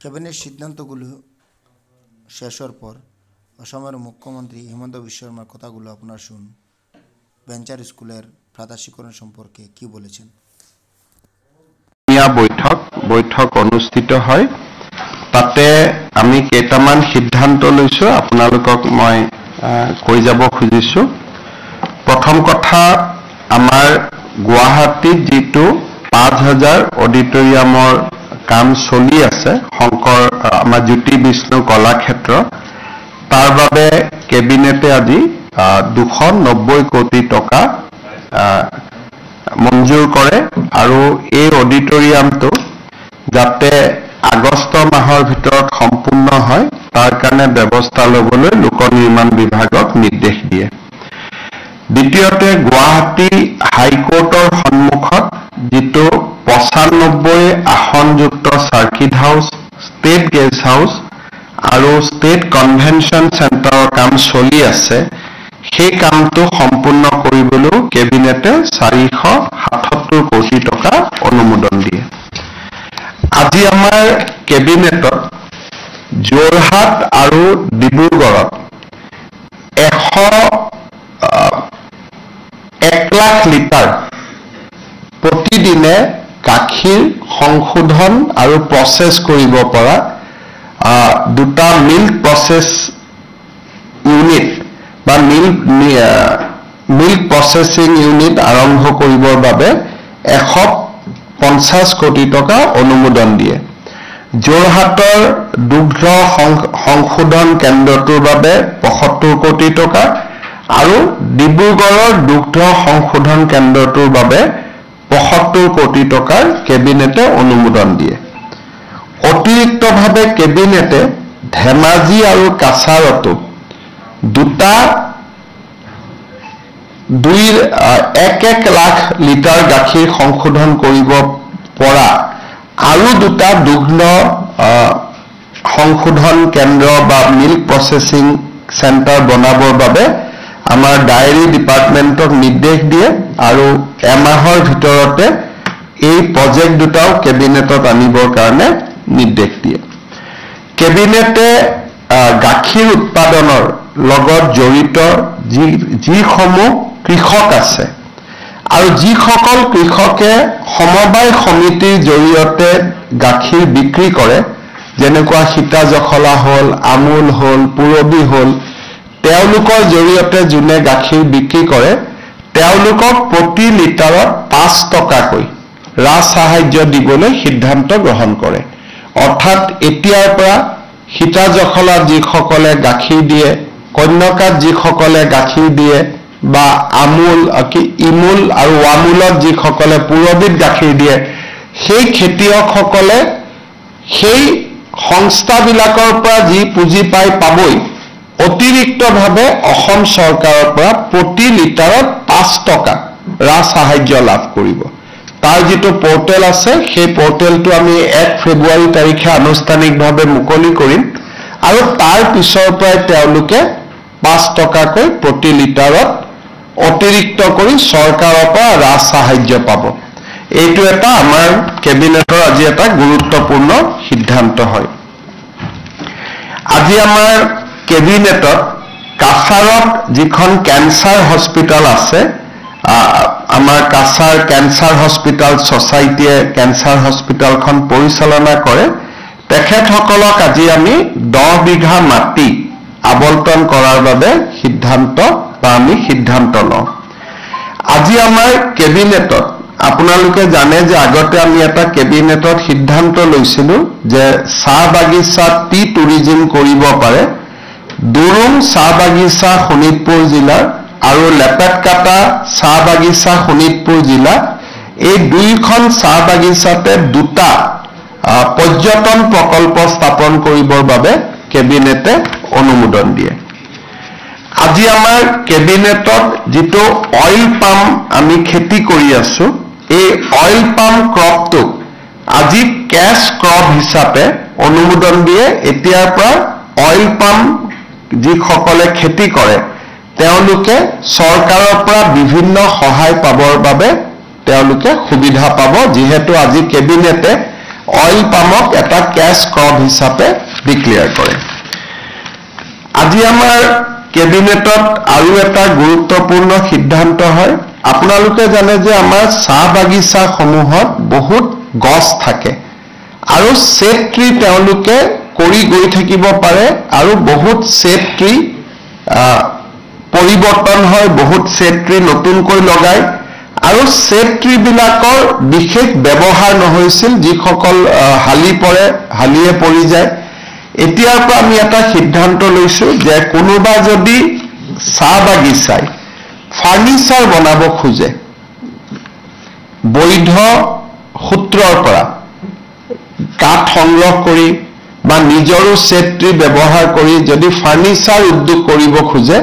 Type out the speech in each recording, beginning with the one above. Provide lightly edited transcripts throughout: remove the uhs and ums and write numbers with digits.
Cabinet সিদ্ধান্তগুলো শেষ হওয়ার পর অসমের মুখ্যমন্ত্রী হিমন্ত বিশ্ব শর্মার কথাগুলো আপনারা শুনুন। ভেঞ্চার স্কুলের প্রাদেশিকরণ সম্পর্কে কি বলেছেন? বৈঠক অনুষ্ঠিত হয়। তাতে আমি কেইটামান সিদ্ধান্ত লৈছো, আপোনালোকক মই কৈ যাব খুজিছো। প্ৰথম কথা, আমাৰ গুৱাহাটীত যিটো 5000 অডিটৰিয়ামৰ কাম চলি আছে আমাৰ জ্যোতি বিষ্ণু কলাক্ষেত্ৰ, তাৰ বাবে কেবিনেটে আজি 290 কোটি টকা মঞ্জুৰ কৰে আৰু এই অডিটৰিয়ামটো যাতে আগষ্ট মাহৰ ভিতৰত সম্পূৰ্ণ হয় তাৰ কাৰণে ব্যৱস্থা ল'বলৈ লোক নিৰ্মাণ বিভাগক নিৰ্দেশ দিয়ে। দ্বিতীয়তে, গুৱাহাটী হাইকোৰ্টৰ সন্মুখত যিটো 95 আসনযুক্ত circuit house, state guest house আৰু ষ্টেট কনভেনশ্যন চেণ্টাৰৰ কাম চলি আছে, সেই কামটো সম্পূৰ্ণ কৰিবলৈ কেবিনেটে 477 কোটি টকা অনুমোদন দিয়ে। আজি আমাৰ কেবিনেটত যোৰহাট আৰু ডিব্ৰুগড়ত 1 লাখ লিটাৰ প্ৰতিদিনে গাখীৰ সংশোধন আৰু প্ৰচেছ কৰিব পৰা দুটা মিল্ক প্ৰচেছ ইউনিট বা মিল্ক প্ৰচেছিং ইউনিট আৰম্ভ কৰিবৰ বাবে 150 কোটি টকা অনুমোদন দিয়ে। যোৰহাটৰ দুগ্ধ সংশোধন কেন্দ্ৰটোৰ বাবে 75 কোটি টকা আৰু ডিব্ৰুগড়ৰ দুগ্ধ সংশোধন কেন্দ্ৰটোৰ বাবে 75 কোটি টকাৰ কেবিনেটে অনুমোদন দিয়ে। অতিৰিক্তভাৱে কেবিনেটে ধেমাজি আৰু কাছাৰতো 1 লাখ লিটাৰ গাখীৰ সংশোধন কৰিব পৰা আৰু দুটা দুগ্ধ সংশোধন কেন্দ্ৰ বা মিল্ক প্ৰচেছিং চেণ্টাৰ বনাবৰ বাবে আমাৰ ডায়েৰী ডিপাৰ্টমেণ্টক নিৰ্দেশ দিয়ে আৰু এমাহৰ ভিতৰতে এই প্ৰজেক্ট দুটাও কেবিনেটত আনিবৰ কাৰণে নিৰ্দেশ দিয়ে। কেবিনেটে গাখীৰ উৎপাদনৰ লগত জড়িত যিসমূহ কৃষক আছে আৰু যিসকল কৃষকে সমবায় সমিতিৰ জৰিয়তে গাখীৰ বিক্ৰী কৰে, যেনেকুৱা সীতা জখলা হ'ল, আমুল হ'ল, পুৰবী হ'ল, তেওঁলোকৰ জৰিয়তে যোনে গাখীৰ বিক্ৰী কৰে তেওঁলোকক প্ৰতি লিটাৰত 5 টকাকৈ ৰাজ সাহায্য দিবলৈ সিদ্ধান্ত গ্ৰহণ কৰে। অৰ্থাৎ এতিয়াৰ পৰা সীতা জখলাত যিসকলে গাখীৰ দিয়ে, কন্যকাত যিসকলে গাখীৰ দিয়ে বা ইমুল আৰু ৱামুলত যিসকলে পুৰবীত গাখীৰ দিয়ে, সেই খেতিয়কসকলে সেই সংস্থাবিলাকৰ পৰা যি পুঁজি পাবই, অতিৰিক্তভাৱে অসম চৰকাৰৰ পৰা প্ৰতি লিটাৰত 5 টকা ৰাজ সাহায্য লাভ কৰিব। তাৰ যিটো পৰ্টেল আছে, সেই পৰ্টেলটো আমি 1 ফেব্ৰুৱাৰী তাৰিখে আনুষ্ঠানিকভাৱে মুকলি কৰিম আৰু তাৰ পিছৰ পৰাই তেওঁলোকে 5 টকাকৈ প্ৰতি লিটাৰত অতিৰিক্ত কৰি চৰকাৰৰ পৰা ৰাজ সাহায্য পাব। এইটো এটা আমাৰ কেবিনেটৰ আজি এটা গুৰুত্বপূৰ্ণ সিদ্ধান্ত হয়। আজি আমাৰ কেবিনেটত কাছাৰত যিখন কেঞ্চাৰ হস্পিটেল আছে, আমাৰ কাছাৰ কেঞ্চাৰ হস্পিটেল ছ'চাইটিয়ে কেঞ্চাৰ হস্পিটেলখন পৰিচালনা কৰে, তেখেতসকলক আজি আমি 10 বিঘা মাটি আবণ্টন কৰাৰ বাবে সিদ্ধান্ত লওঁ। আজি আমাৰ কেবিনেটত আপোনালোকে জানে যে আগতে আমি এটা কেবিনেটত সিদ্ধান্ত লৈছিলোঁ যে চাহ বাগিচা টি টুৰিজিম কৰিব পাৰে দুৰুং চাহ বাগিচা শোণিতপুৰ জিলাৰ আৰু লেপেটকাটা চাহ বাগিচা শোণিতপুৰ জিলা, এই দুইখন চাহ বাগিচাতে 2টা পৰ্যটন প্ৰকল্প স্থাপন কৰিবৰ বাবে কেবিনেটে অনুমোদন দিয়ে। আজি আমাৰ কেবিনেটত যিটো অইল পাম আমি খেতি কৰি আছো, এই অইল পাম ক্ৰপটোক আজি কেছ ক্ৰপ হিচাপে অনুমোদন দিয়ে। এতিয়াৰ পৰা অইল পাম যিসকলে খেতি কৰে তেওঁলোকে চৰকাৰৰ পৰা বিভিন্ন সহায় পাবৰ বাবে তেওঁলোকে সুবিধা পাব, যিহেতু আজি কেবিনেটে অইল পামক এটা ক্যাশ ক্ৰপ হিচাপে ডিক্লেয়াৰ কৰে। আজি আমাৰ কেবিনেটত আৰু এটা গুৰুত্বপূৰ্ণ সিদ্ধান্ত হয়। আপোনালোকে জানে যে আমাৰ চাহ বাগিচাসমূহত বহুত গছ থাকে আৰু ছেট ট্ৰি তেওঁলোকে কৰি গৈ থাকিব পাৰে আৰু বহুত ছেট ট্ৰি পৰিৱৰ্তন হয়, বহুত ছেট ট্ৰি নতুনকৈ লগায় আৰু ছেট ট্ৰিবিলাকৰ বিশেষ ব্যৱহাৰ নহৈছিল, যিসকল হালিয়ে পৰি যায়। এতিয়াৰ পৰা আমি এটা সিদ্ধান্ত লৈছো যে কোনোবা যদি চাহ বাগিচাই ফাৰ্নিচাৰ বনাব খোজে বৈধ সূত্ৰৰ পৰা কাঠ সংগ্ৰহ কৰি বা নিজৰো ছেট ট্ৰি ব্যৱহাৰ কৰি যদি ফাৰ্নিচাৰ উদ্যোগ কৰিব খোজে,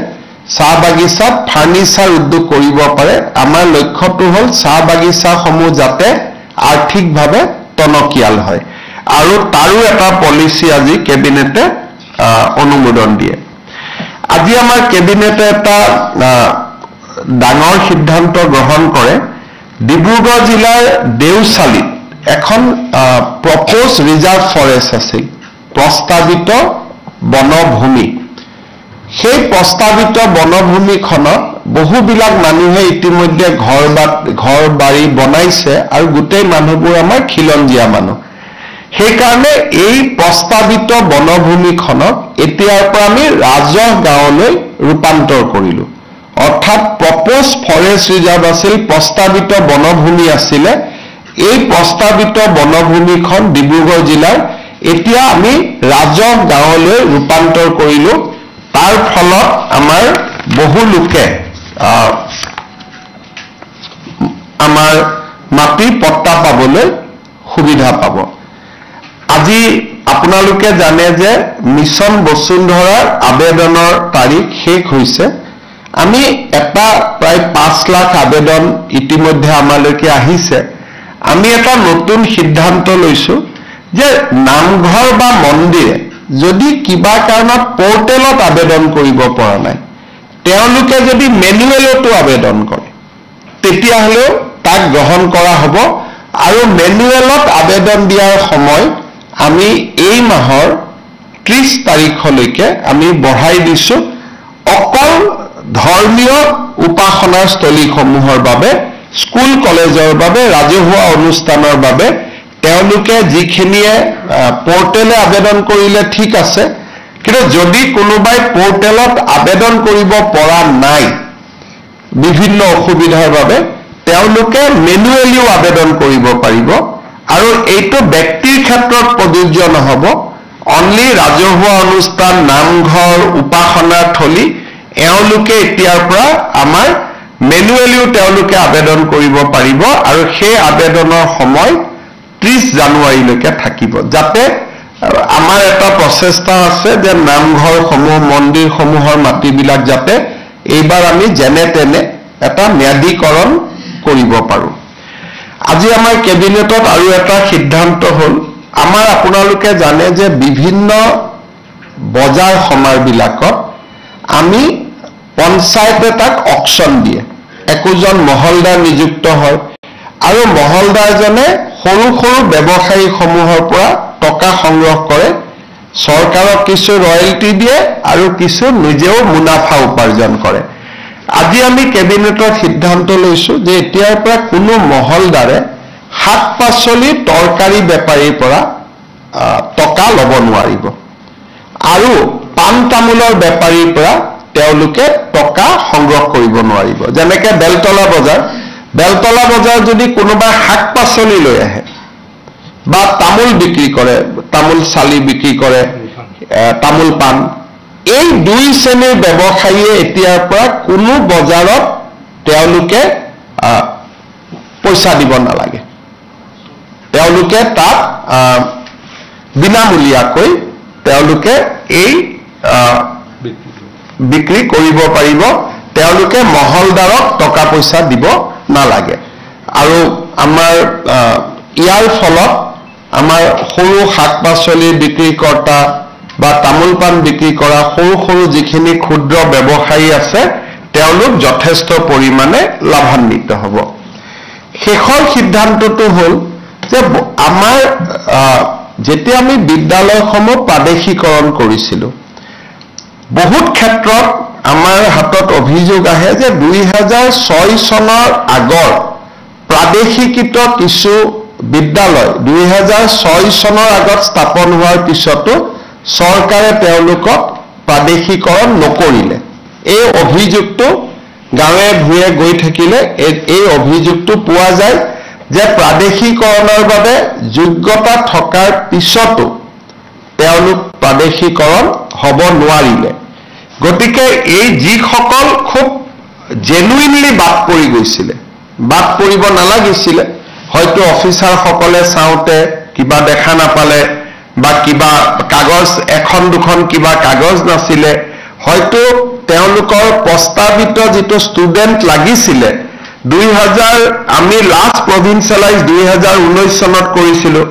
চাহ বাগিচাত ফাৰ্নিচাৰ উদ্যোগ কৰিব পাৰে। আমাৰ লক্ষ্যটো হ'ল চাহ বাগিচাসমূহ যাতে আৰ্থিকভাৱে টনকিয়াল হয় আৰু তাৰো এটা পলিচি আজি কেবিনেটে অনুমোদন দিয়ে। আজি আমাৰ কেবিনেটে এটা ডাঙৰ সিদ্ধান্ত গ্ৰহণ কৰে। ডিব্ৰুগড় জিলাৰ দেওচালিত এখন প্ৰপ'জ ৰিজাৰ্ভ ফৰেষ্ট আছে, প্ৰস্তাৱিত বনভূমি। সেই প্ৰস্তাৱিত বনভূমিখনত বহুবিলাক মানুহে ইতিমধ্যে ঘৰ বাৰী বনাইছে আৰু গোটেই মানুহবোৰ আমাৰ খিলঞ্জীয়া মানুহ। সেইকাৰণে এই প্ৰস্তাৱিত বনভূমিখনক এতিয়াৰ পৰা আমি ৰাজহ গাঁৱলৈ ৰূপান্তৰ কৰিলো। অৰ্থাৎ প্ৰপ'জ ফৰেষ্ট ৰিজাৰ্ভ আছিল, প্ৰস্তাৱিত বনভূমি আছিলে। এই প্ৰস্তাৱিত বনভূমিখন ডিব্ৰুগড় জিলাৰ এতিয়া আমি ৰাজহ গাঁৱলৈ ৰূপান্তৰ কৰিলো। তাৰ ফলত আমাৰ বহু লোকে আমাৰ মাটি পট্টা পাবলৈ সুবিধা পাব। আজি আপোনালোকে জানে যে মিছন বসুন্ধৰাৰ আবেদনৰ তাৰিখ শেষ হৈছে। আমি এটা প্ৰায় 5 লাখ আবেদন ইতিমধ্যে আমালৈকে আহিছে। আমি এটা নতুন সিদ্ধান্ত লৈছো যে নামঘৰ বা মন্দিৰে যদি কিবা কাৰণত পৰ্টেলত আবেদন কৰিব পৰা নাই, তেওঁলোকে যদি মেনুৱেলতো আবেদন কৰে তেতিয়াহ'লেও তাক গ্ৰহণ কৰা হ'ব। আৰু মেনুৱেলত আবেদন দিয়াৰ সময় আমি এই মাহৰ 30 তাৰিখলৈকে আমি বঢ়াই দিছো। অকল ধৰ্মীয় উপাসনাৰ স্থলীসমূহৰ বাবে, স্কুল কলেজৰ বাবে, ৰাজহুৱা অনুষ্ঠানৰ বাবে তেওঁলোকে যিখিনিয়ে পৰ্টেলে আবেদন কৰিলে ঠিক আছে, কিন্তু যদি কোনোবাই পৰ্টেলত আবেদন কৰিব পৰা নাই বিভিন্ন অসুবিধাৰ বাবে, তেওঁলোকে মেনুৱেলিও আবেদন কৰিব পাৰিব। আৰু এইটো ব্যক্তিৰ ক্ষেত্ৰত প্ৰযোজ্য নহ'ব, অনলি ৰাজহুৱা অনুষ্ঠান, নামঘৰ, উপাসনাৰ থলী এওঁলোকে এতিয়াৰ পৰা আমাৰ মেনুৱেলিও তেওঁলোকে আবেদন কৰিব পাৰিব। আৰু সেই আবেদনৰ সময় 30 জানুৱাৰীলৈকে থাকিব, যাতে আমাৰ এটা প্ৰচেষ্টা আছে যে নামঘৰসমূহ, মন্দিৰসমূহৰ মাটিবিলাক যাতে এইবাৰ আমি যেনে তেনে এটা ম্যাদীকৰণ কৰিব পাৰোঁ। আজি আমাৰ কেবিনেটত আৰু এটা সিদ্ধান্ত হ'ল, আমাৰ আপোনালোকে জানে যে বিভিন্ন বজাৰ সমাৰবিলাকত আমি পঞ্চায়তে তাক অকশ্যন দিয়ে, একোজন মহলদাৰ নিযুক্ত হয় আৰু মহলদাৰজনে সৰু সৰু ব্যৱসায়ীসমূহৰ পৰা টকা সংগ্ৰহ কৰে, চৰকাৰক কিছু ৰয়েলটি দিয়ে আৰু কিছু নিজেও মুনাফা উপাৰ্জন কৰে। আজি আমি কেবিনেটৰ সিদ্ধান্ত লৈছো যে এতিয়াৰ পৰা কোনো মহলদাৰে শাক পাচলি তৰকাৰী বেপাৰীৰ পৰা টকা ল'ব নোৱাৰিব আৰু পাণ তামোলৰ বেপাৰীৰ পৰা তেওঁলোকে টকা সংগ্ৰহ কৰিব নোৱাৰিব। যেনেকৈ বেলতলা বজাৰ যদি কোনোবাই শাক পাচলি লৈ আহে বা তামোল বিক্ৰী কৰে, তামোল চালি বিক্ৰী কৰে, তামোল পাণ, এই 2 শ্ৰেণীৰ ব্যৱসায়ীয়ে এতিয়াৰ পৰা কোনো বজাৰত তেওঁলোকে পইচা দিব নালাগে। তেওঁলোকে তাত বিনামূলীয়াকৈ তেওঁলোকে এই বিক্ৰী কৰিব পাৰিব। তেওঁলোকে মহলদাৰক টকা পইচা দিব নালাগে। আৰু আমাৰ ইয়াৰ ফলত আমাৰ সৰু শাক পাচলি বিক্ৰীকৰ্তা বা তামোল পাণ বিক্ৰী কৰা সৰু সৰু যিখিনি ক্ষুদ্ৰ ব্যৱসায়ী আছে, তেওঁলোক যথেষ্ট পৰিমাণে লাভান্বিত হ'ব। শেষৰ সিদ্ধান্তটো হ'ল যে আমাৰ যেতিয়া আমি বিদ্যালয়সমূহ প্ৰাদেশিকৰণ কৰিছিলোঁ বহুত ক্ষেত্ৰত আমাৰ হাতত অভিযোগ আহে যে 2006 চনৰ আগৰ প্ৰাদেশিকিত কিছু বিদ্যালয় 2006 চনৰ আগত স্থাপন হোৱাৰ পিছতো চৰকাৰে তেওঁলোকক প্ৰাদেশিকৰণ নকৰিলে এই অভিযোগটো গাঁৱে ভূঞে গৈ থাকিলে এই অভিযোগটো পোৱা যায় যে প্ৰাদেশিকৰণৰ বাবে যোগ্যতা থকাৰ পিছতো তেওঁলোক প্ৰাদেশিকৰণ হ'ব নোৱাৰিলে গতিকে এই যিসকল খুব জেনুইনলি বাদ পৰি গৈছিলে বাদ পৰিব নালাগিছিলে হয়তো অফিচাৰসকলে চাওঁতে কিবা দেখা নাপালে বা কিবা কাগজ এখন দুখন কিবা কাগজ নাছিলে হয়তো তেওঁলোকৰ প্ৰস্তাৱিত যিটো ষ্টুডেণ্ট লাগিছিলে 2000 আমি লাষ্ট প্ৰভিন্সিয়েলাইজ 2019 চনত কৰিছিলোঁ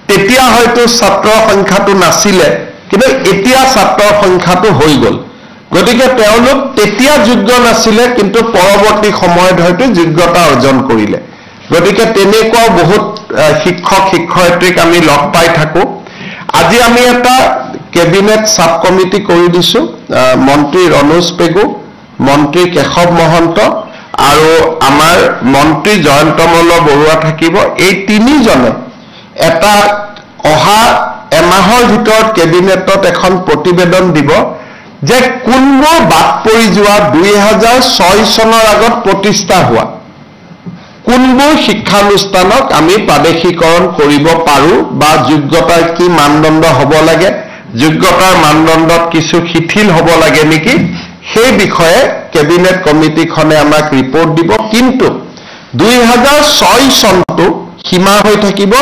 তেতিয়া হয়তো ছাত্ৰৰ সংখ্যাটো নাছিলে কিন্তু এতিয়া ছাত্ৰৰ সংখ্যাটো হৈ গ'ল গতিকে তেওঁলোক তেতিয়া যোগ্য নাছিলে কিন্তু পৰৱৰ্তী সময়ত হয়তো যোগ্যতা অৰ্জন কৰিলে গতিকে তেনেকুৱা বহুত শিক্ষক শিক্ষয়িত্ৰীক আমি লগ পাই থাকো আজি আমি এটা কেবিনেট সাব কমিটি কৰি দিছো মন্ত্ৰী ৰনোজ পেগু মন্ত্ৰী কেশৱ মহন্ত আৰু আমাৰ মন্ত্ৰী জয়ন্তমল্ল বৰুৱা থাকিব এই তিনিজনে এটা অহা এমাহৰ ভিতৰত কেবিনেটত এখন প্ৰতিবেদন দিব যে কোনবোৰ বাদ পৰি যোৱা 2006 চনৰ আগত প্ৰতিষ্ঠা হোৱা কোনবোৰ শিক্ষানুষ্ঠানক আমি প্ৰাদেশিকৰণ কৰিব পাৰো বা যোগ্যতাৰ কি মানদণ্ড হ'ব লাগে যোগ্যতাৰ মানদণ্ডত কিছু শিথিল হ'ব লাগে নেকি সেই বিষয়ে কেবিনেট কমিটিখনে আমাক ৰিপৰ্ট দিব কিন্তু 2006 চনটো সীমা হৈ থাকিব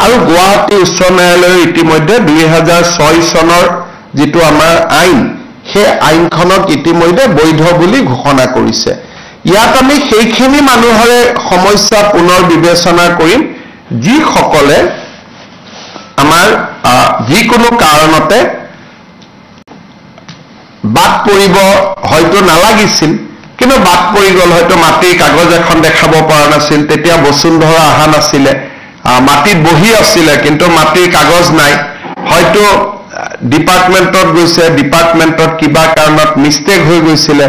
আৰু গুৱাহাটী উচ্চ ন্যায়ালয়ে ইতিমধ্যে 2006 চনৰ যিটো আমাৰ আইন সেই আইনখনক ইতিমধ্যে বৈধ বুলি ঘোষণা কৰিছে ইয়াত আমি সেইখিনি মানুহৰে সমস্যা পুনৰ বিবেচনা কৰিম যিসকলে আমাৰ যিকোনো কাৰণতে বাদ পৰিব হয়তো নালাগিছিল কিন্তু বাদ পৰি গ'ল হয়তো মাটিৰ কাগজ এখন দেখাব পৰা নাছিল তেতিয়া বসুন্ধৰা অহা নাছিলে মাটিত বহি আছিলে কিন্তু মাটিৰ কাগজ নাই হয়তো ডিপাৰ্টমেণ্টত গৈছে ডিপাৰ্টমেণ্টত কিবা কাৰণত মিষ্টেক হৈ গৈছিলে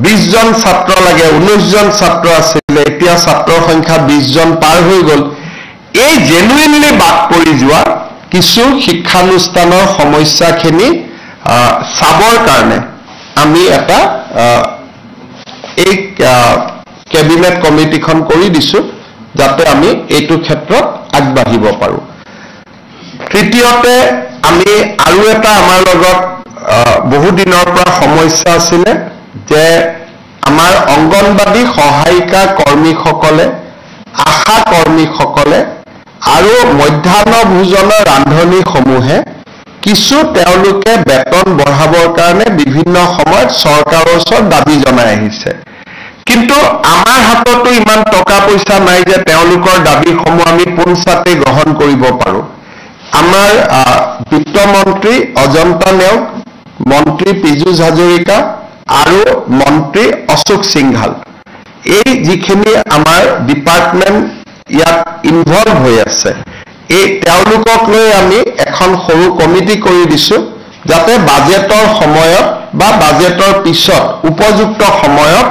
20 জন ছাত্ৰ লাগে 19 জন ছাত্ৰ আছিল এতিয়া ছাত্ৰৰ সংখ্যা 20 জন পাৰ হৈ গ'ল এই জেনুইনলি বাদ পৰি যোৱা কিছু শিক্ষানুষ্ঠানৰ সমস্যাখিনি চাবৰ কাৰণে আমি এটা এই কেবিনেট কমিটিখন কৰি দিছো যাতে আমি এইটো ক্ষেত্ৰত আগবাঢ়িব পাৰো তৃতীয়তে আমি আৰু এটা আমাৰ লগত বহু দিনৰ পৰা সমস্যা আছিল যে আমাৰ অংগনবাদী সহায়িকা কৰ্মীসকলে আশা কৰ্মীসকলে আৰু মধ্যাহ্ন ভোজনৰ ৰান্ধনীসমূহে কিছু তেওঁলোকে বেতন বঢ়াবৰ কাৰণে বিভিন্ন সময়ত চৰকাৰৰ ওচৰত দাবী জনাই আহিছে কিন্তু আমাৰ হাততো ইমান টকা পইচা নাই যে তেওঁলোকৰ দাবীসমূহ আমি পোনছাতে গ্ৰহণ কৰিব পাৰো আমাৰ বিত্ত মন্ত্ৰী অজন্তা নেওগ মন্ত্ৰী পীযুষ হাজৰিকা আৰু মন্ত্ৰী অশোক সিংঘাল এই যিখিনি আমাৰ ডিপাৰ্টমেণ্ট ইয়াত ইনভলভ হৈ আছে এই তেওঁলোকক লৈ আমি এখন সৰু কমিটি কৰি দিছো যাতে বাজেটৰ সময়ত বা বাজেটৰ পিছত উপযুক্ত সময়ত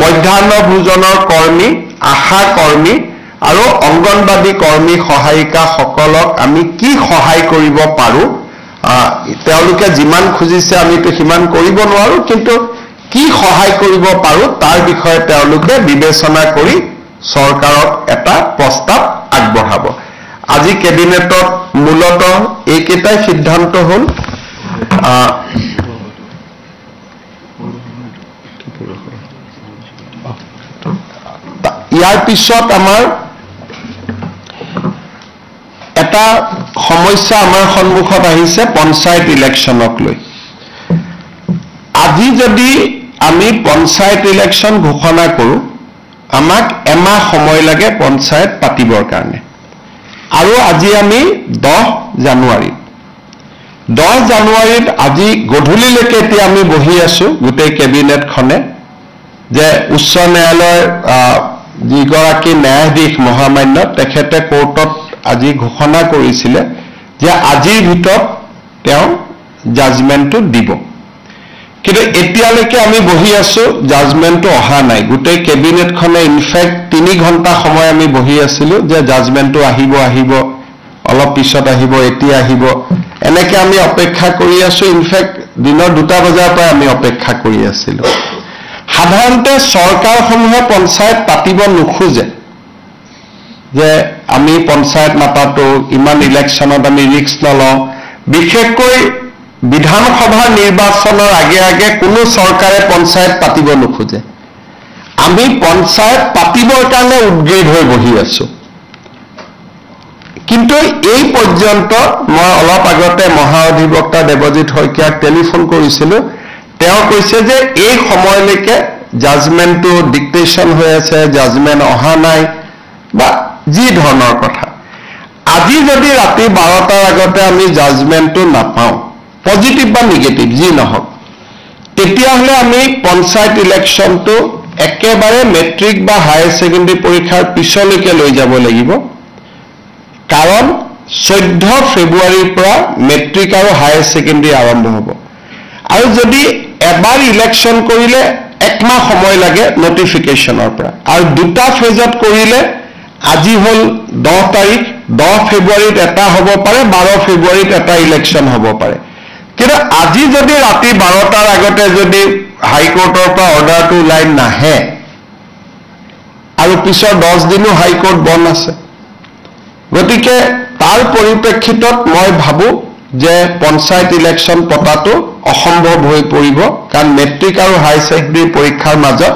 মধ্যাহ্ন ভোজনৰ কৰ্মী আশা কৰ্মী আৰু অংগনবাদী কৰ্মী সহায়িকা সকলক আমি কি সহায় কৰিব পাৰো তেওঁলোকে যিমান খুজিছে আমিতো সিমান কৰিব নোৱাৰো কিন্তু কি সহায় কৰিব পাৰো তাৰ বিষয়ে তেওঁলোকে বিবেচনা কৰি চৰকাৰক এটা প্ৰস্তাৱ আগবঢ়াব আজি কেবিনেটত মূলতঃ এইকেইটাই সিদ্ধান্ত হ'ল ইয়াৰ পিছত আমাৰ এটা সমস্যা আমাৰ সন্মুখত আহিছে পঞ্চায়ত ইলেকশ্যনক লৈ আজি যদি আমি পঞ্চায়ত ইলেকশ্যন ঘোষণা কৰো আমাক এমাহ সময় লাগে পঞ্চায়ত পাতিবৰ কাৰণে আৰু আজি আমি 10 জানুৱাৰীত আজি গধূলিলৈকে এতিয়া আমি বহি আছো গোটেই কেবিনেটখনে যে উচ্চ ন্যায়ালয়ৰ যিগৰাকী ন্যায়াধীশ মহামান্য তেখেতে কোৰ্টত আজি ঘোষণা কৰিছিলে যে আজিৰ ভিতৰত তেওঁ জাজমেন্টটো দিব কিন্তু এতিয়ালৈকে আমি বহি আছো জাজমেন্টটো অহা নাই গোটেই কেবিনেটখনে ইনফেক্ট 3 ঘণ্টা সময় আমি বহি আছিলো যে জাজমেন্টটো আহিব অলপ পিছত আহিব এতিয়া আহিব এনেকৈ আমি অপেক্ষা কৰি আছো ইনফেক্ট দিনৰ 2টা বজাৰ পৰা আমি অপেক্ষা কৰি আছিলো সাধাৰণতে চৰকাৰসমূহে পঞ্চায়ত পাতিব নোখোজে যে আমি পঞ্চায়ত নাপাতো ইমান ইলেকশ্যনত আমি ৰিস্ক নলওঁ বিশেষকৈ বিধানসভা নিৰ্বাচনৰ আগে আগে কোনো চৰকাৰে পঞ্চায়ত পাতিব নোখোজে আমি পঞ্চায়ত পাতিবৰ কাৰণে উদ্গ্ৰীৱ হৈ বহি আছো কিন্তু এই পৰ্যন্ত মই অলপ আগতে মহাঅধিবক্তা দেৱজিৎ শইকীয়াক টেলিফোন কৰিছিলো তেওঁ কৈছে যে এই সময়লৈকে জাজমেন্টটো ডিক্টেশ্যন হৈ আছে জাজমেন্ট অহা নাই বা যি ধৰণৰ কথা আজি যদি ৰাতি 12টাৰ আগতে আমি জাজমেন্টটো নাপাওঁ পজিটিভ বা নিগেটিভ যি নহওক তেতিয়াহ'লে আমি পঞ্চায়ত ইলেকশ্যনটো একেবাৰে মেট্ৰিক বা হায়াৰ ছেকেণ্ডাৰী পৰীক্ষাৰ পিছলৈকে লৈ যাব লাগিব কাৰণ 14 ফেব্ৰুৱাৰীৰ পৰা মেট্ৰিক আৰু হায়াৰ ছেকেণ্ডাৰী আৰম্ভ হ'ব আৰু যদি এবাৰ ইলেকশ্যন কৰিলে 1 মাহ সময় লাগে নটিফিকেশ্যনৰ পৰা আৰু 2টা ফেজত কৰিলে আজি হল 10 তাৰিখ 10 ফেব্ৰুৱাৰীত এটা হ'ব পাৰে 12 ফেব্ৰুৱাৰীত এটা ইলেকশ্যন হ'ব পাৰে কিন্তু আজি যদি ৰাতি 12টাৰ আগতে যদি হাইকোৰ্টৰ পৰা অৰ্ডাৰটো ওলাই নাহে আৰু পিছৰ 10 দিনো হাইকোৰ্ট বন্ধ আছে গতিকে তাৰ পৰিপ্ৰেক্ষিতত মই ভাবো যে পঞ্চায়ত ইলেকশ্যন পতাটো অসম্ভৱ হৈ পৰিব কাৰণ মেট্ৰিক আৰু হায়াৰ ছেকেণ্ডাৰী পৰীক্ষাৰ মাজত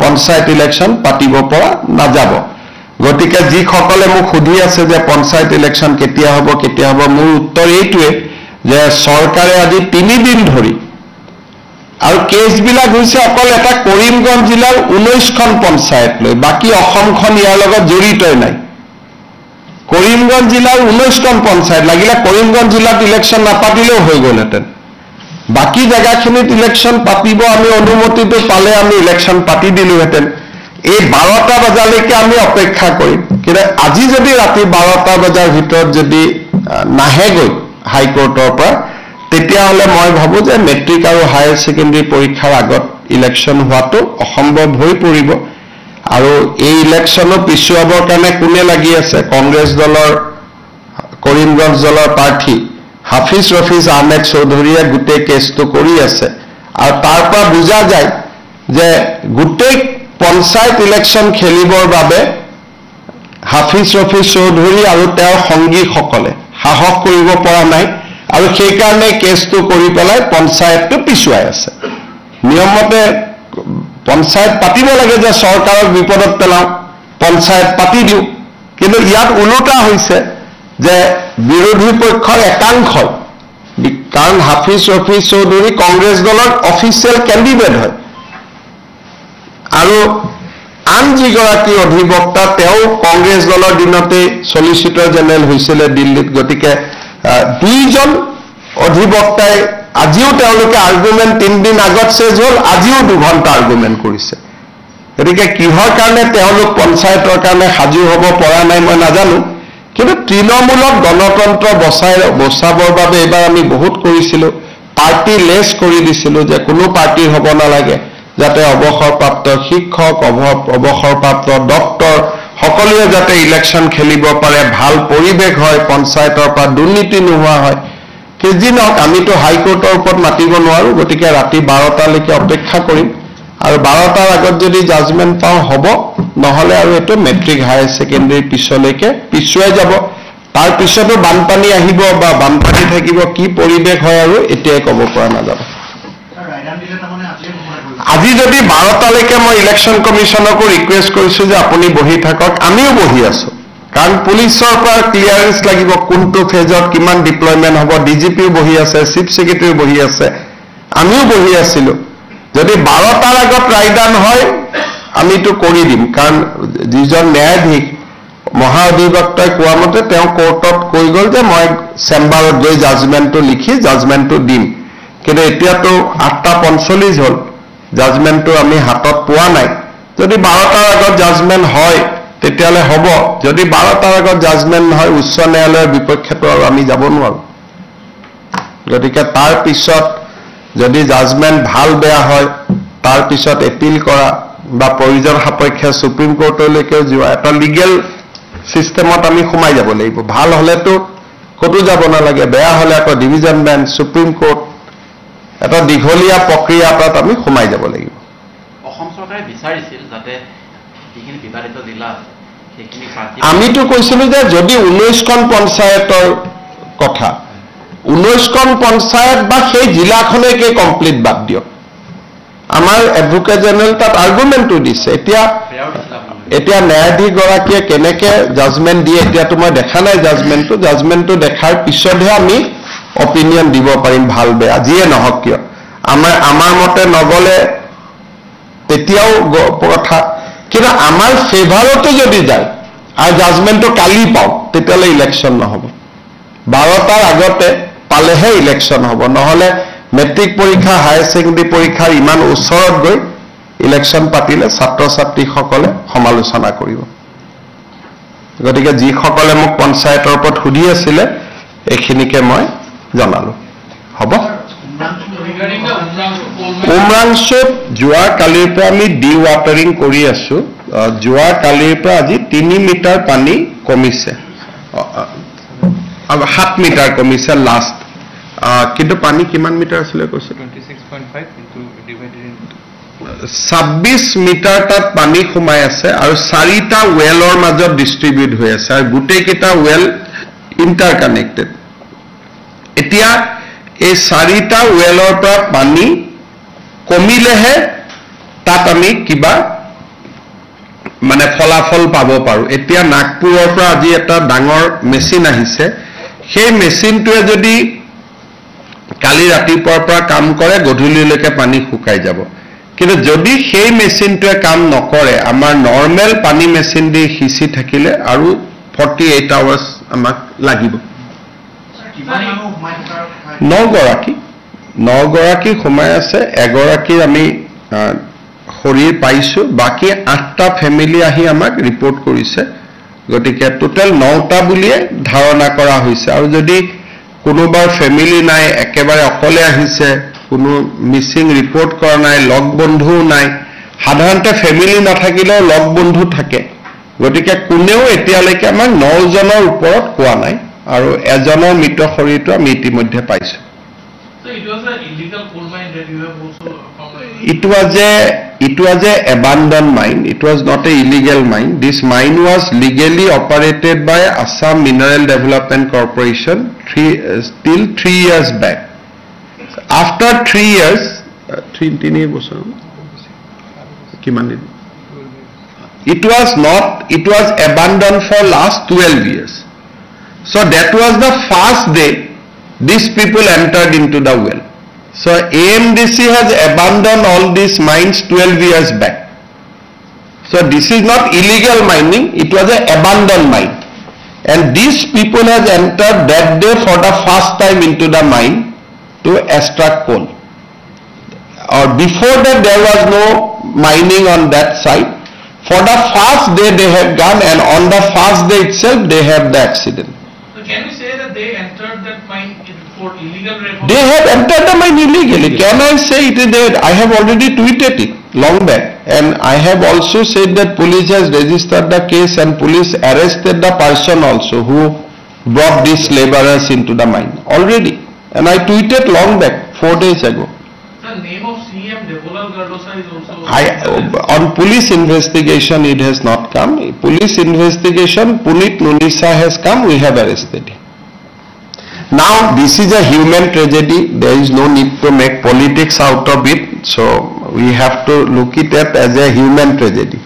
পঞ্চায়ত ইলেকশ্যন পাতিব পৰা নাযাব গতিকে যিসকলে মোক সুধি আছে যে পঞ্চায়ত ইলেকশ্যন কেতিয়া হ'ব মোৰ উত্তৰ এইটোৱে যে চৰকাৰে আজি 3 দিন ধৰি আৰু কেছবিলাক হৈছে অকল এটা কৰিমগঞ্জ জিলাৰ 19খন পঞ্চায়ত লৈ বাকি অসমখন ইয়াৰ লগত জড়িতই নাই কৰিমগঞ্জ জিলাৰ 19খন পঞ্চায়ত লাগিলে কৰিমগঞ্জ জিলাত ইলেকশ্যন নাপাতিলেও হৈ গ'লহেঁতেন বাকি জায়গাখিনিত ইলেকশ্যন পাতিব আমি অনুমতিটো পালে আমি ইলেকশ্যন পাতি দিলোহেঁতেন এই 12টা বজালৈকে আমি অপেক্ষা কৰিম কিন্তু আজি যদি ৰাতি 12টা বজাৰ ভিতৰত যদি নাহেগৈ হাইকোৰ্টৰ পৰা তেতিয়াহ'লে মই ভাবো যে মেট্ৰিক আৰু হায়াৰ ছেকেণ্ডাৰী পৰীক্ষাৰ আগত ইলেকশ্যন হোৱাটো অসম্ভৱ হৈ পৰিব আৰু এই ইলেকশ্যনো পিছুৱাবৰ কাৰণে কোনে লাগি আছে কংগ্ৰেছ দলৰ কৰিমগঞ্জ দলৰ প্ৰাৰ্থী হাফিজ ৰফিজ আহমেদ চৌধুৰীয়ে গোটেই কেছটো কৰি আছে আৰু তাৰ পৰা বুজা যায় যে গোটেই পঞ্চায়ত ইলেকশ্যন খেলিবৰ বাবে হাফিজ ৰফিজ চৌধুৰী আৰু তেওঁৰ সংগীসকলে সাহস কৰিব পৰা নাই আৰু সেই কাৰণে কেছটো কৰি পেলাই পঞ্চায়তটো পিছুৱাই আছে নিয়মমতে পঞ্চায়ত পাতিব লাগে যে চৰকাৰক বিপদত পেলাওঁ পঞ্চায়ত পাতি দিওঁ কিন্তু ইয়াত ওলোটা হৈছে যে বিৰোধী পক্ষৰ একাংশই কাৰণ হাফিজ ৰফিজ চৌধুৰী কংগ্ৰেছ দলৰ অফিচিয়েল কেণ্ডিডেট হয় আৰু আন যিগৰাকী অধিবক্তা তেওঁ কংগ্ৰেছ দলৰ দিনতে সলিচিটৰ জেনেৰেল হৈছিলে দিল্লীত গতিকে 2জন অধিবক্তাই আজিও তেওঁলোকে আৰ্গুমেণ্ট 3 দিন আগত শেষ হ'ল আজিও 2 ঘণ্টা আৰ্গুমেণ্ট কৰিছে গতিকে কিহৰ কাৰণে তেওঁলোক পঞ্চায়তৰ কাৰণে সাজু হ'ব পৰা নাই মই নাজানো কিন্তু তৃণমূলক গণতন্ত্ৰ বচাবৰ বাবে এবাৰ আমি বহুত কৰিছিলো পাৰ্টি লেছ কৰি দিছিলো যে কোনো পাৰ্টি হ'ব নালাগে যাতে অৱসৰপ্ৰাপ্ত শিক্ষক অৱসৰপ্ৰাপ্ত ডক্টৰ সকলোৱে যাতে ইলেকশ্যন খেলিব পাৰে ভাল পৰিৱেশ হয় পঞ্চায়তৰ পৰা দুৰ্নীতি নোহোৱা হয় যি নহওক আমিতো হাইকোৰ্টৰ ওপৰত মাতিব নোৱাৰো গতিকে ৰাতি 12টালৈকে অপেক্ষা কৰিম আৰু 12টাৰ আগত যদি জাজমেন্ট পাওঁ হ'ব নহ'লে আৰু এটো মেট্ৰিক হায়াৰ ছেকেণ্ডাৰী পিছলৈকে পিছুৱাই যাব তাৰ পিছতো বানপানী আহিব বা বানপানী থাকিব কি পৰিৱেশ হয় আৰু এতিয়াই ক'ব পৰা নাযাব আজি যদি 12টালৈকে মই ইলেকশ্যন কমিশনকো ৰিকুৱেষ্ট কৰিছো যে আপুনি বহি থাকক আমিও বহি আছো কাৰণ পুলিচৰ পৰা ক্লিয়াৰেন্স লাগিব কোনটো ফেজত কিমান ডিপ্লয়মেন্ট হ'ব ডিজিপিও বহি আছে চিফ সেক্ৰেটাৰীও বহি আছে আমিও বহি আছিলো যদি 12টাৰ আগত ৰায়দান হয় আমিতো কৰি দিম কাৰণ যিজন ন্যায়াধীশ মহাঅধিবক্তাই কোৱা মতে তেওঁ কোৰ্টত কৈ গ'ল যে মই চেম্বাৰত গৈ জাজমেন্টটো লিখি জাজমেন্টটো দিম কিন্তু এতিয়াতো 8:45 হ'ল জাজমেন্টটো আমি হাতত পোৱা নাই যদি 12টাৰ আগত জাজমেন্ট হয় তেতিয়ালে হ'ব যদি 12টাৰ আগত জাজমেন্ট নহয় উচ্চ ন্যায়ালয়ৰ বিপক্ষেতো আৰু আমি যাব নোৱাৰো গতিকে তাৰ পিছত যদি জাজমেন্ট ভাল বেয়া হয় তাৰ পিছত এপিল কৰা বা প্ৰয়োজন সাপেক্ষে সুপ্ৰিম কোৰ্টলৈকে যোৱা এটা লিগেল সিস্টেমত আমি সোমাই যাব লাগিব ভাল হলেতো কতো যাব নালাগে বেয়া হলে আকৌ ডিভিজন বেঞ্চ সুপ্ৰিম কোৰ্ট এটা দীঘলীয়া প্ৰক্ৰিয়া এটাত আমি সোমাই যাব লাগিব অসম চৰকাৰে বিচাৰিছিল যাতে যিখিনি বিবাদিত জিলা আছে সেইখিনি আমিতো কৈছিলো যে যদি 19খন পঞ্চায়তৰ কথা 19খন পঞ্চায়ত বা সেই জিলাখনকে কমপ্লিট বাদ দিয়ক আমাৰ এডভোকেট জেনেৰেল তাত আৰ্গুমেন্টটো দিছে এতিয়া ন্যায়াধীশ গৰাকীয়ে কেনেকে জাজমেন্ট দিয়ে এতিয়াতো মই দেখা নাই জাজমেন্টটো দেখাৰ পিছতহে আমি অপিনিয়ন দিব পাৰিম ভাল বেয়া যিয়ে নহওক কিয় আমাৰ মতে নগলে তেতিয়াও কথা কিন্তু আমাৰ ফেভাৰতে যদি যায় আৰু জাজমেন্টটো কালি পাওঁ তেতিয়ালে ইলেকশ্যন নহব 12টাৰ আগতে পালেহে ইলেকশ্যন হ'ব নহলে মেট্ৰিক পৰীক্ষা হায়াৰ সেকেন্ডাৰী পৰীক্ষাৰ ইমান ওচৰত গৈ ইলেকশ্যন পাতিলে ছাত্ৰ ছাত্ৰীসকলে সমালোচনা কৰিব গতিকে যিসকলে মোক পঞ্চায়তৰ ওপৰত সুধি আছিলে এইখিনিকে মই জনালো হ'ব উমৰাংচুত যোৱা কালিৰ পৰা আমি ডি ৱাটাৰিং কৰি আছো যোৱা কালিৰ পৰা আজি 3 মিটাৰ পানী কমিছে 7 মিটাৰ কমিছে লাষ্ট কিন্তু পানী কিমান মিটাৰ আছিলে কৈছে 26.5 into divided into 26 মিটাৰ তাত পানী সোমাই আছে আৰু 4টা ওয়েলৰ মাজত ডিস্ট্ৰিবিউট হৈ আছে আৰু গোটেইকেইটা ওয়েল ইন্টাৰকানেক্টেড এতিয়া এই 4টা ওয়েলৰ পৰা পানী কমিলেহে তাত আমি কিবা মানে ফলাফল পাব পাৰো এতিয়া নাগপুৰৰ পৰা আজি এটা ডাঙৰ মেচিন আহিছে সেই মেচিনটোৱে যদি কালি ৰাতিপুৱাৰ পৰা কাম কৰে গধূলিলৈকে পানী শুকাই যাব কিন্তু যদি সেই মেচিনটোৱে কাম নকৰে আমাৰ নৰ্মেল পানী মেচিন দি হিচি থাকিলে আৰু 48 আৱাৰ্স আমাক লাগিব 9 গৰাকী সোমাই আছে এগৰাকী আমি শৰীৰ পাইছো বাকি 8টা ফ্যামিলি আহি আমাক ৰিপৰ্ট কৰিছে গতিকে টোটাল 9টা বুলিয়ে ধাৰণা কৰা হৈছে আৰু যদি কোনোবাৰ ফ্যামিলি নাই একেবাৰে অকলে আহিছে কোনো মিসিং ৰিপৰ্ট কৰা নাই লগ বন্ধু নাই সাধাৰণতে ফ্যামিলি নাথাকিলেও লগ বন্ধু থাকে গতিকে কোনেও এতিয়ালৈকে আমাৰ 9 জনৰ ওপৰত কোৱা নাই আৰু এজনৰ মৃত শৰীৰটো আমি ইতিমধ্যে পাইছো So it was an illegal coal mine that you have also found? It was a abandoned mine. It was not a illegal mine. This mine was legally operated by Assam Mineral Development Corporation till 3 years back. After 3 years, 3 বছৰ কিমান দিন it was abandoned for last 12 years. So that was the first day these people entered into the well. So AMDC has abandoned all these mines 12 years back. So this is not illegal mining, it was an abandoned mine. And these people has entered that day for the first time into the mine to extract coal. Or before that there was no mining on that site. For the first day they have gone and on the first day itself they have the accident. So can you say that they entered that mine for illegal reason? They have entered the mine illegally. Can I say it is there? I have already tweeted it long back. And I have also said that police has registered the case and police arrested the person also who brought these laborers into the mine already. And I tweeted long back, 4 days ago. The name of CM Devolal Gardosa is also... On police investigation it has not come. Police investigation, Punit Nunisa has come, we have arrested him. Now this is a human tragedy, there is no need to make politics out of it, so we have to look it at as a human tragedy.